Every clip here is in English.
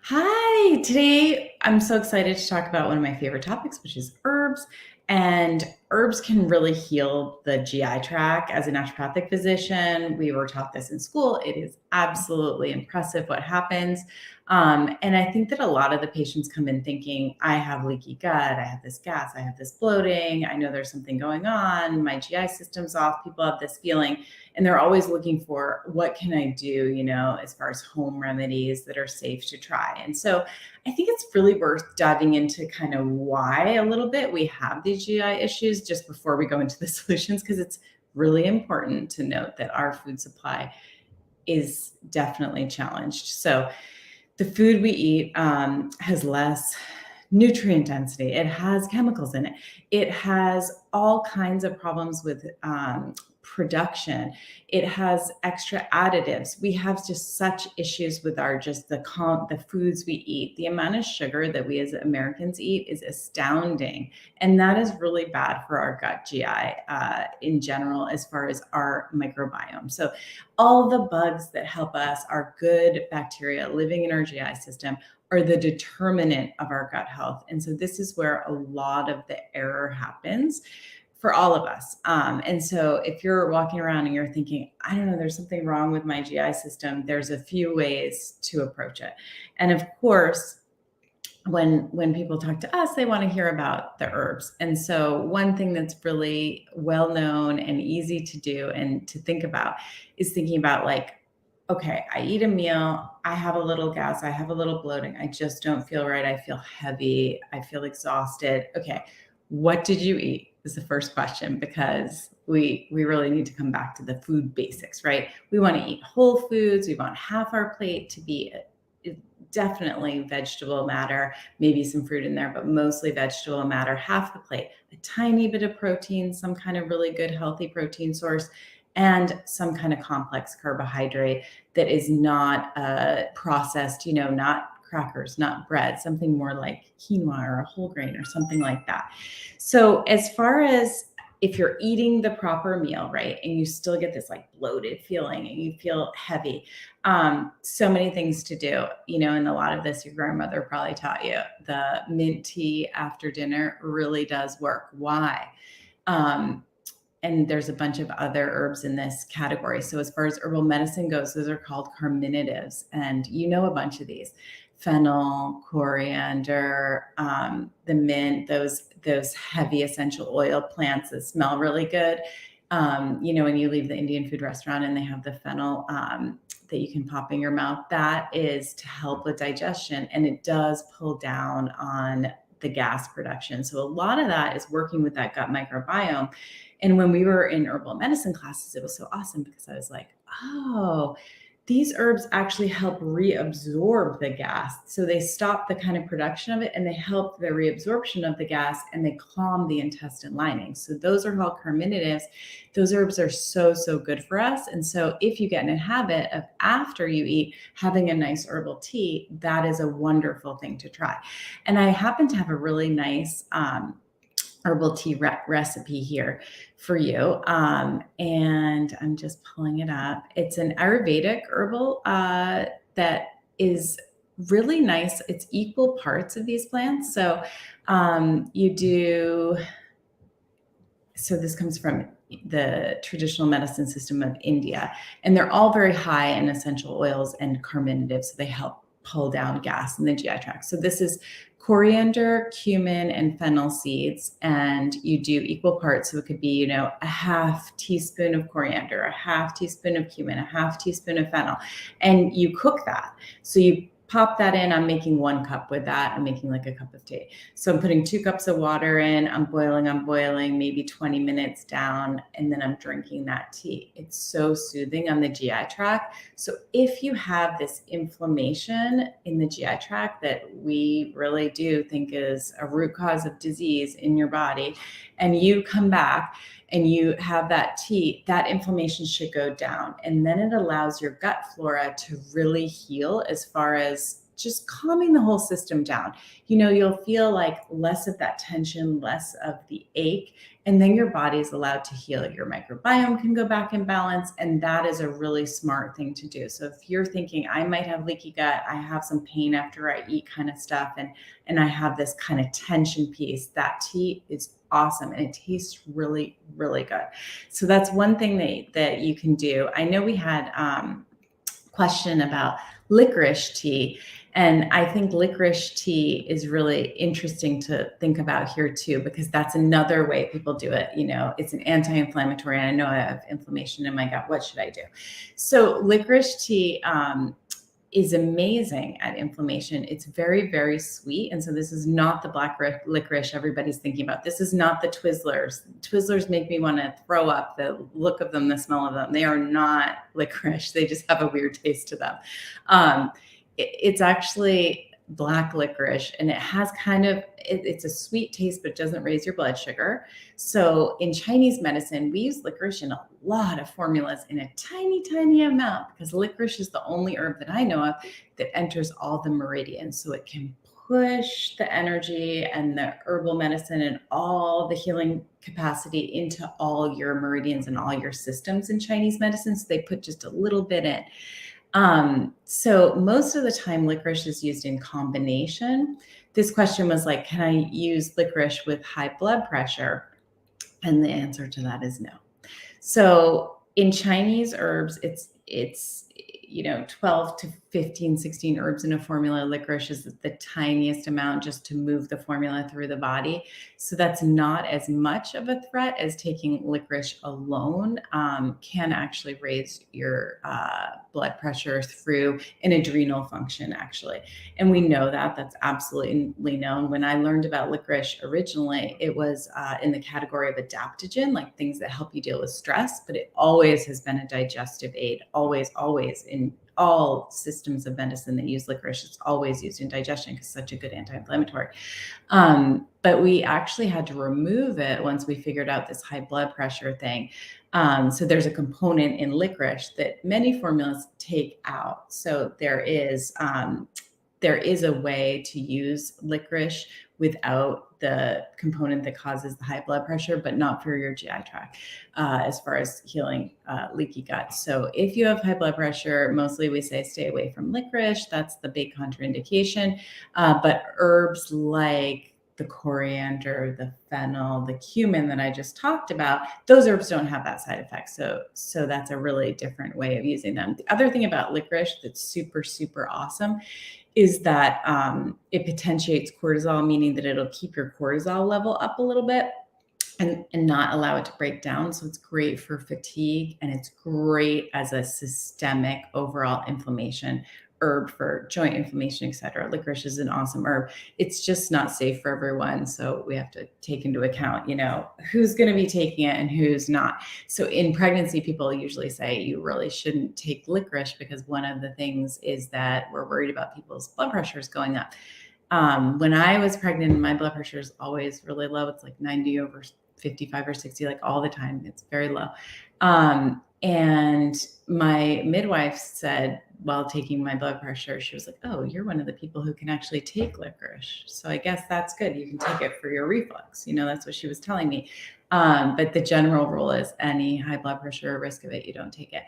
Hi, today I'm so excited to talk about one of my favorite topics, which is herbs. And herbs can really heal the GI tract. As a naturopathic physician, we were taught this in school. It is absolutely impressive what happens. And I think that a lot of the patients come in thinking, I have leaky gut, I have this gas, I have this bloating, I know there's something going on, my GI system's off. People have this feeling and they're always looking for what can I do, as far as home remedies that are safe to try. And so I think it's really worth diving into kind of why a little bit we have these GI issues just before we go into the solutions, because it's really important to note that our food supply is definitely challenged. So the food we eat has less nutrient density. It has chemicals in it. It has all kinds of problems with production. It has extra additives. We have just such issues with our the foods we eat. The amount of sugar that we as Americans eat is astounding, and that is really bad for our gut GI in general, as far as our microbiome. So all the bugs that help us, our good bacteria living in our GI system, are the determinant of our gut health. And so this is where a lot of the error happens for all of us. And so if you're walking around and you're thinking, I don't know, there's something wrong with my GI system, there's a few ways to approach it. And of course, when people talk to us, they want to hear about the herbs. And so one thing that's really well known and easy to do and to think about is thinking about, like, okay, I eat a meal, I have a little gas, I have a little bloating, I just don't feel right, I feel heavy, I feel exhausted. Okay, what did you eat is the first question, because we really need to come back to the food basics, right? We want to eat whole foods. We want half our plate to be definitely vegetable matter, maybe some fruit in there, but mostly vegetable matter, half the plate, a tiny bit of protein, some kind of really good healthy protein source, and some kind of complex carbohydrate that is not processed, not crackers, not bread, something more like quinoa or a whole grain or something like that. So as far as if you're eating the proper meal, right, and you still get this like bloated feeling and you feel heavy, so many things to do, and a lot of this your grandmother probably taught you. The mint tea after dinner really does work. Why? And there's a bunch of other herbs in this category. So as far as herbal medicine goes, those are called carminatives. And a bunch of these: fennel, coriander, the mint, those heavy essential oil plants that smell really good. When you leave the Indian food restaurant and they have the fennel that you can pop in your mouth, that is to help with digestion. And it does pull down on the gas production. So a lot of that is working with that gut microbiome. And when we were in herbal medicine classes, it was so awesome because I was like, oh, these herbs actually help reabsorb the gas. So they stop the kind of production of it and they help the reabsorption of the gas and they calm the intestine lining. So those are called carminatives. Those herbs are so, so good for us. And so if you get in a habit of, after you eat, having a nice herbal tea, that is a wonderful thing to try. And I happen to have a really nice herbal tea recipe here for you. And I'm just pulling it up. It's an Ayurvedic herbal that is really nice. It's equal parts of these plants. So this comes from the traditional medicine system of India, and they're all very high in essential oils and carminatives. So they help pull down gas in the GI tract. So this is coriander, cumin, and fennel seeds, and you do equal parts. So it could be, a half teaspoon of coriander, a half teaspoon of cumin, a half teaspoon of fennel, and you cook that. So you pop that in. I'm making 1 cup with that. I'm making like a cup of tea. So I'm putting 2 cups of water in. I'm boiling, maybe 20 minutes down, and then I'm drinking that tea. It's so soothing on the GI tract. So if you have this inflammation in the GI tract that we really do think is a root cause of disease in your body, and you come back and you have that tea, that inflammation should go down. And then it allows your gut flora to really heal as far as just calming the whole system down. You'll feel like less of that tension, less of the ache, and then your body's allowed to heal. Your microbiome can go back in balance, and that is a really smart thing to do. So if you're thinking, I might have leaky gut, I have some pain after I eat kind of stuff, and I have this kind of tension piece, that tea is awesome, and it tastes really, really good. So that's one thing that you can do. I know we had question about licorice tea. And I think licorice tea is really interesting to think about here too, because that's another way people do it. It's an anti-inflammatory, and I know I have inflammation in my gut. What should I do? So licorice tea is amazing at inflammation. It's very, very sweet. And so this is not the black licorice everybody's thinking about. This is not the Twizzlers. Twizzlers make me want to throw up, the look of them, the smell of them. They are not licorice. They just have a weird taste to them. It's actually black licorice, and it has it's a sweet taste, but it doesn't raise your blood sugar. So in Chinese medicine, we use licorice in a lot of formulas in a tiny, tiny amount, because licorice is the only herb that I know of that enters all the meridians. So it can push the energy and the herbal medicine and all the healing capacity into all your meridians and all your systems in Chinese medicine. So they put just a little bit in. So most of the time licorice is used in combination. This question was like, can I use licorice with high blood pressure? And the answer to that is no. So in Chinese herbs, it's 12 to 15, 16 herbs in a formula. Licorice is the tiniest amount, just to move the formula through the body. So that's not as much of a threat as taking licorice alone. Can actually raise your blood pressure through an adrenal function, actually. And we know that's absolutely known. When I learned about licorice originally, it was in the category of adaptogen, like things that help you deal with stress, but it always has been a digestive aid, always in all systems of medicine that use licorice. It's always used in digestion because it's such a good anti-inflammatory. But we actually had to remove it once we figured out this high blood pressure thing. So there's a component in licorice that many formulas take out. So there is a way to use licorice without the component that causes the high blood pressure, but not for your GI tract, as far as healing leaky gut. So if you have high blood pressure, mostly we say stay away from licorice. That's the big contraindication. But herbs like the coriander, the fennel, the cumin that I just talked about, those herbs don't have that side effect. So that's a really different way of using them. The other thing about licorice that's super, super awesome is that it potentiates cortisol, meaning that it'll keep your cortisol level up a little bit and not allow it to break down. So it's great for fatigue, and it's great as a systemic overall inflammation herb for joint inflammation, etc. Licorice is an awesome herb. It's just not safe for everyone. So we have to take into account, who's going to be taking it and who's not. So in pregnancy, people usually say you really shouldn't take licorice because one of the things is that we're worried about people's blood pressures going up. When I was pregnant, my blood pressure is always really low. It's like 90 over 55 or 60, like all the time. It's very low. And my midwife said, while taking my blood pressure, she was like, oh, you're one of the people who can actually take licorice. So I guess that's good. You can take it for your reflux. That's what she was telling me. But the general rule is any high blood pressure or risk of it, you don't take it.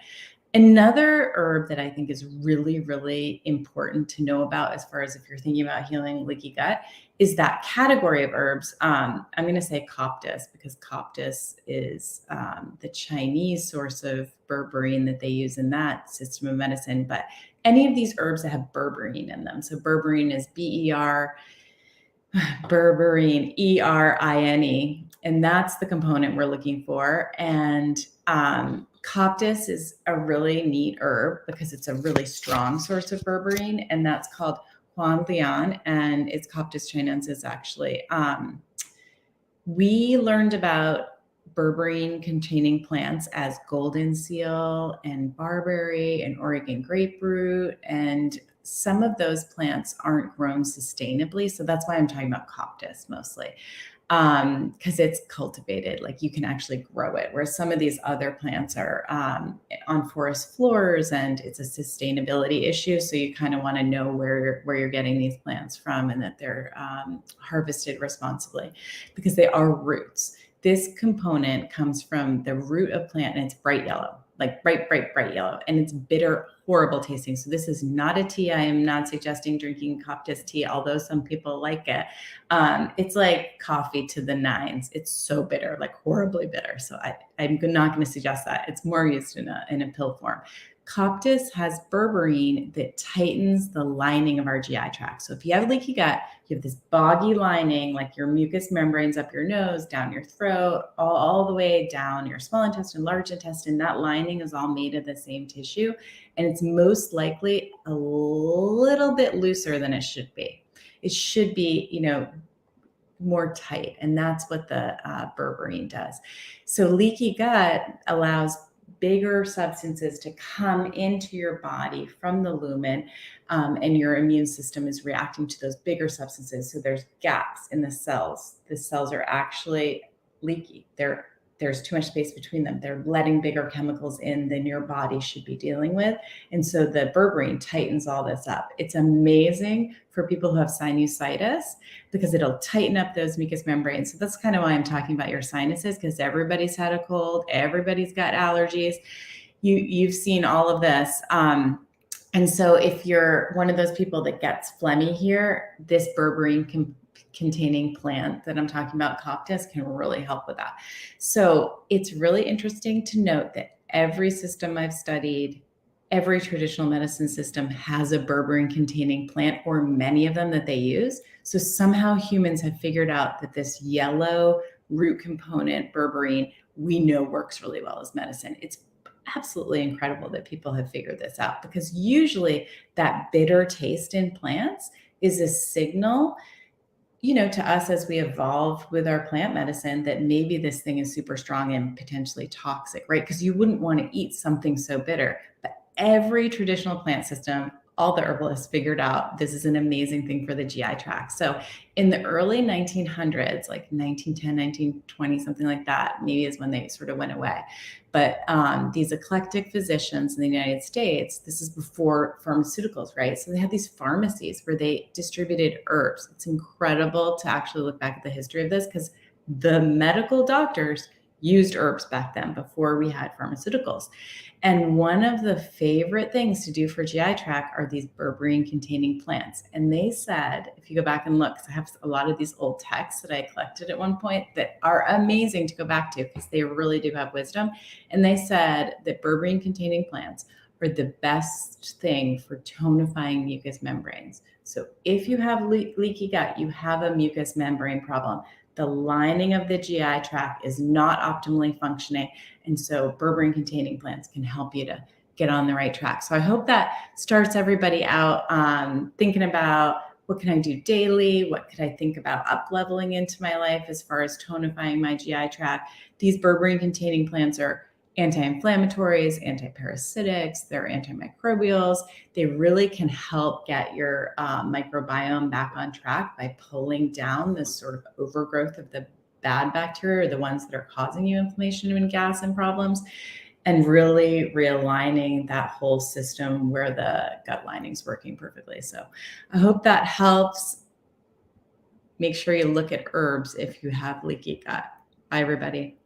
Another herb that I think is really, really important to know about, as far as if you're thinking about healing leaky gut, is that category of herbs. I'm going to say coptis, because coptis is the Chinese source of berberine that they use in that system of medicine. But any of these herbs that have berberine in them. So berberine is berberine, ERINE, and that's the component we're looking for. And coptis is a really neat herb because it's a really strong source of berberine, and that's called Huanglian, and it's Coptis chinensis, actually. We learned about berberine containing plants as golden seal and barberry and Oregon grapefruit, and some of those plants aren't grown sustainably. So that's why I'm talking about coptis mostly. because it's cultivated, like you can actually grow it. Whereas some of these other plants are on forest floors, and it's a sustainability issue. So you kind of want to know where you're getting these plants from, and that they're harvested responsibly, because they are roots. This component comes from the root of plant, and it's bright yellow, like bright yellow, and it's bitter, horrible tasting. So this is not a tea. I am not suggesting drinking coptis tea, although some people like it. It's like coffee to the nines. It's so bitter, like horribly bitter. So I'm not going to suggest that. It's more used in a pill form. Coptis has berberine that tightens the lining of our GI tract. So if you have leaky gut, you have this boggy lining, like your mucous membranes up your nose, down your throat, all the way down your small intestine, large intestine. That lining is all made of the same tissue, and it's most likely a little bit looser than it should be. It should be, more tight, and that's what the berberine does. So leaky gut allows bigger substances to come into your body from the lumen, and your immune system is reacting to those bigger substances. So there's gaps in the cells. The cells are actually leaky. There's too much space between them. They're letting bigger chemicals in than your body should be dealing with. And so the berberine tightens all this up. It's amazing for people who have sinusitis, because it'll tighten up those mucous membranes. So that's kind of why I'm talking about your sinuses, because everybody's had a cold, everybody's got allergies. You've seen all of this. And so if you're one of those people that gets phlegmy here, this berberine containing plant that I'm talking about, coptis, can really help with that. So it's really interesting to note that every system I've studied, every traditional medicine system has a berberine containing plant, or many of them that they use. So somehow humans have figured out that this yellow root component, berberine, we know works really well as medicine. It's absolutely incredible that people have figured this out, because usually that bitter taste in plants is a signal, to us as we evolve with our plant medicine, that maybe this thing is super strong and potentially toxic, right? Because you wouldn't want to eat something so bitter. But every traditional plant system, all the herbalists figured out this is an amazing thing for the GI tract. So in the early 1900s, like 1910, 1920, something like that, maybe is when they sort of went away. But these eclectic physicians in the United States, this is before pharmaceuticals, right? So they had these pharmacies where they distributed herbs. It's incredible to actually look back at the history of this, because the medical doctors used herbs back then, before we had pharmaceuticals. And one of the favorite things to do for GI tract are these berberine containing plants. And they said, if you go back and look, because I have a lot of these old texts that I collected at one point that are amazing to go back to, because they really do have wisdom. And they said that berberine containing plants are the best thing for tonifying mucous membranes. So if you have leaky gut, you have a mucous membrane problem. The lining of the GI tract is not optimally functioning. And so berberine containing plants can help you to get on the right track. So I hope that starts everybody out thinking about, what can I do daily? What could I think about up leveling into my life as far as tonifying my GI tract? These berberine containing plants are anti-inflammatories, antiparasitics, they're antimicrobials. They really can help get your microbiome back on track by pulling down this sort of overgrowth of the bad bacteria, or the ones that are causing you inflammation and gas and problems, and really realigning that whole system where the gut lining is working perfectly. So I hope that helps. Make sure you look at herbs if you have leaky gut. Bye, everybody.